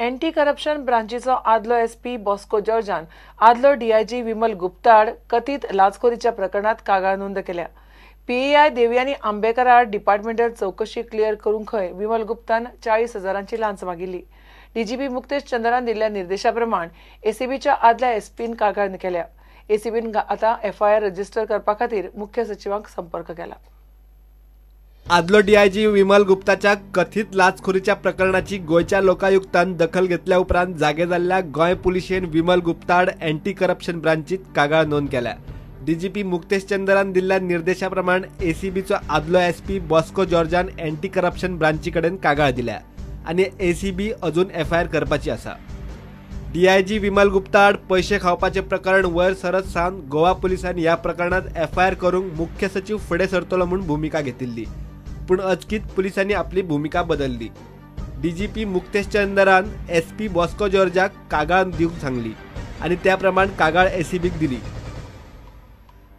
Anti corruption ब्रांचीचो आदलो SP Bosco जॉर्जान आदलो DIG Vimal गुप्ताड कथित लाचखोरीच्या प्रकरणात कागाळ नोंद केल्या। पीएआय देवयानी आंबेकर आड डिपार्टमेंटल चौकशी क्लियर करूंक खंय विमल गुप्तान 40,000ची लांच मागिल्ली। डीजीपी मुक्तेश चंद्रान दिल्ल्या निर्देशाप्रमाण एसीबीच्या आदल्या एसपीन कागाळ केल्या। एसीबीन आता एफआयआर रजिस्टर करपा खातीर मुख्य सचिवांक संपर्क केला। आदलो डीआयजी विमल गुप्ताच्या कथित लाचखोरीच्या प्रकरणाची गोयच्या लोकायुक्तान दखल घेतल्या उपरांत जागे जाल्ल्या गोंय पुलिशेन विमल गुप्ताड एंटी करप्शन ब्रांचीत कागाळ नोंद केल्या। डीजीपी मुक्तेश चंद्रान दिल्ल्या निर्देशाप्रमाण एसीबीचो आदलो एसपी बॉस्को जॉर्जान एंटी करप्शन ब्रांची कडेन कागाळ दिल्या आनी एसीबी अजून एफआयआर करपाची आसा। डीआयजी विमल गुप्ताड पैसे खावपाचे प्रकरण वयर सरत सावन गोवा पुलिसांनी ह्या प्रकरणात एफआयआर करूंक मुख्य सचिव फुडें सरतलो म्हूण भूमिका घेतिल्ली, पूण अचकीत पुलिसांनी आपली भूमिका बदलली। डीजीपी मुक्तेश चंद्रान एसपी बॉस्को जॉर्जाक कागाळ दिवंक सांगली आनी त्या प्रमाण कागाळ एसीबीक दिली।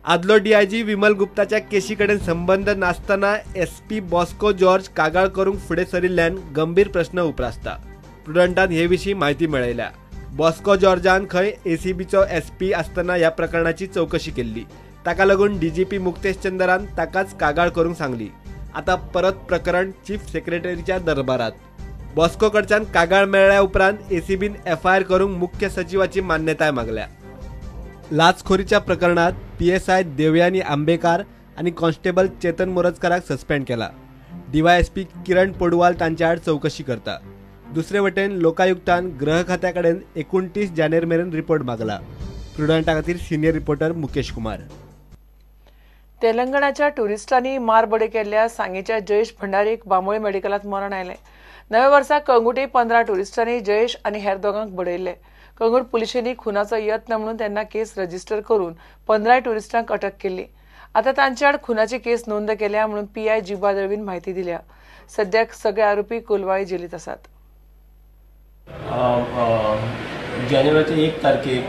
आदलो डीआयजी विमल गुप्ताच्या केशी कडेन संबंध नासतना एसपी बॉस्को जॉर्ज कागाळ करूंक फुडें सरिल्ल्यान गंभीर प्रस्न उप्रासता। प्रुडंटान हे विशीं म्हायती मेळयल्या। बॉस्को जॉर्जान खंय एसीबीचो एसपी आसतना ह्या प्रकरणाची चौकशी केल्ली, ताका लागून डीजीपी मुक्तेश चंद्रान ताकाच कागाळ करूंक सांगली। आता परत प्रकरण चीफ सेक्रेटरीच्या दरबारात। बॉस्को कडच्यान कागाळ मेळ्ळ्या उपरांत एसीबीन एफआयआर करूंक मुख्य सचिवाची मान्यताय मागल्या। लाचखोरीच्या प्रकरणात पीएसआय देवयानी आंबेकार आनी कॉन्स्टेबल चेतन मोरजकाराक सस्पेंड केला। डीवायएसपी किरण पडवाल तांच्या आड चौकशी करता। दुसरे वटेन लोकायुक्तान गृह खात्या कडेन 29 जानेर मेरेन रिपोर्ट मागला। प्रुडंटा खातीर सिनियर रिपोर्टर मुकेश कुमार। तेलंगणाच्या टुरिस्टांनी मारबडे केल्ल्या सांगेच्या जयेश भंडारीक बांबोळे मेडिकलात मरण आयलें। नव्या वर्साक कंगुटे 15 टुरिस्टांनी जयेश आनी हेर दोगांक बडयल्ले। कंगूट पुलिशेनी खुनाचो यत्न म्हणून तेन्ना केस रजिस्टर करून 15 टुरिस्टांक अटक केल्ली। आता तांचे आड खुनाची केस नोंद केल्या म्हणून पीआय जिबा दळवीन म्हायती दिल्या। सद्याक सगळे आरोपी कोलवाळी जेलीत आसात। जानेवारीच्या 1 तारखेक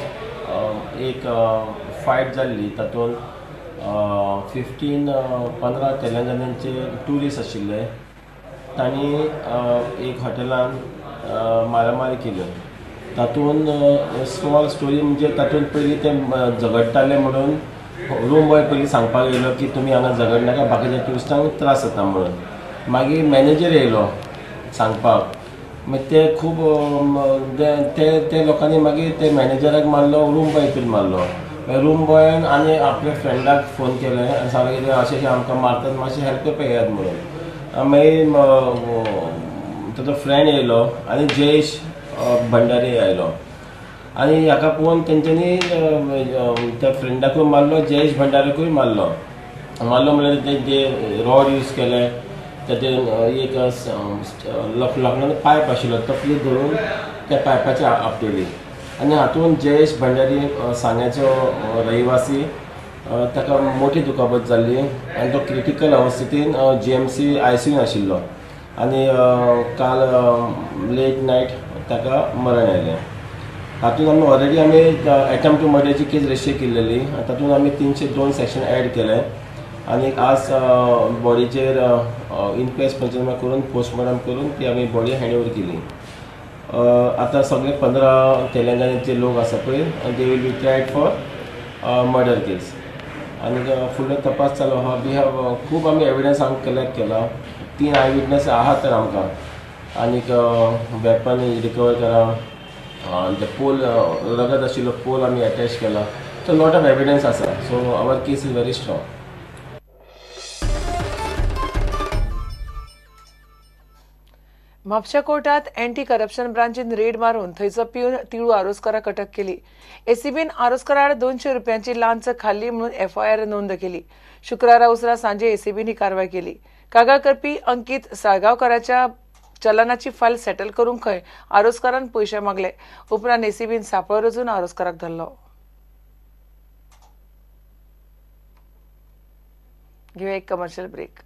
एक फायट जाल्ली, तातूंत 15 तेलंगणाचे ट्युरिस्ट आशिल्ले। तांणी एक हॉटेलान मारामारी केल्यो। तातूंत स्मॉल स्टोरी म्हणजे तातूंत पयलीं ते झगडटाले म्हणून रूम बॉय पयलीं सांगपाक येयलो की तुमी हांगा झगडनाका, बाकीच्या ट्युरिस्टांक त्रास जाता म्हणून। मागीर मॅनेजर येयलो सांगपाक, मागीर ते खूब ते लोकांनी मागीर ते मॅनेजराक मारलो, रूम बॉय हितून मारलो। रूम बॉयान आनी आपल्या फ्रेंडाक फोन केलें आनी सांगलें अशें आमकां मारतात, मातशें हेल्प करपाक येयात म्हणून। मागीर ताजो फ्रेंड येयलो आनी जयेश भंडारी आयलो आनी हाका पळोवन तेंच्यांनी त्या फ्रेंडाकूय मारलो, जयेश भंडारीकूय मारलो म्हणल्यार ते रॉड यूज केले। तातूंत एक लोखंडाचो पायप आशिल्लो, तकली धरून त्या पायपाची आपटली आनी हातूंत जयेश भंडारी सांग्याचो रहिवासी, ताका मोठी दुखापत जाल्ली आनी तो क्रिटिकल अवस्थेंत जीएमसी आयसीयून आशिल्लो आनी काल लेट नायट ताका मरण आयलें। हातूंत आमी ऑलरेडी एटेम्प्ट टू मर्डरची केस रजिस्टर केल्ली। तातूंत आमी 302 सेक्शन ॲड केले आनी आज बॉडीचेर इनक्वेस्ट पंचनामा करून पोस्टमॉर्टम करून ती आमी बॉडी हँड ओवर केली। आता सगळे 15 तेलंगणाचे लोक आसा पळय, they will be tried for murder case आनी फुडलो तपास चालू आहा। वी हॅव खूब आमी एविडन्स कलेक्ट केला। 3 आय विटनस आहात तर आमकां आनीक वेपन रिकवर करा, ते पोल रगत आशिल्लो पोल आमी अटॅच केला। सो लॉट ऑफ एविडन्स आसा। So our case is very strong. म्हापशा कोर्टात एंटी करप्शन ब्रांचीन रेड मारून थंयचो पिवन तिळू आरोसकाराक अटक केली। एसीबीन आरोसकारा आड 200 रुपयांची लांच खाल्ली म्हणून एफआयआर नोंद केली। शुक्रारा उसरा सांजे एसीबीन ही कारवाय केली। कागाळ करपी अंकीत साळगांवकाराच्या चलनाची फायल सेटल करूंक खंय आरोसकारान पयशे मागले। उपरांत एसीबीन सांपळो रचून आरोसकाराक धरलो। घेऊया एक कमर्शियल ब्रेक।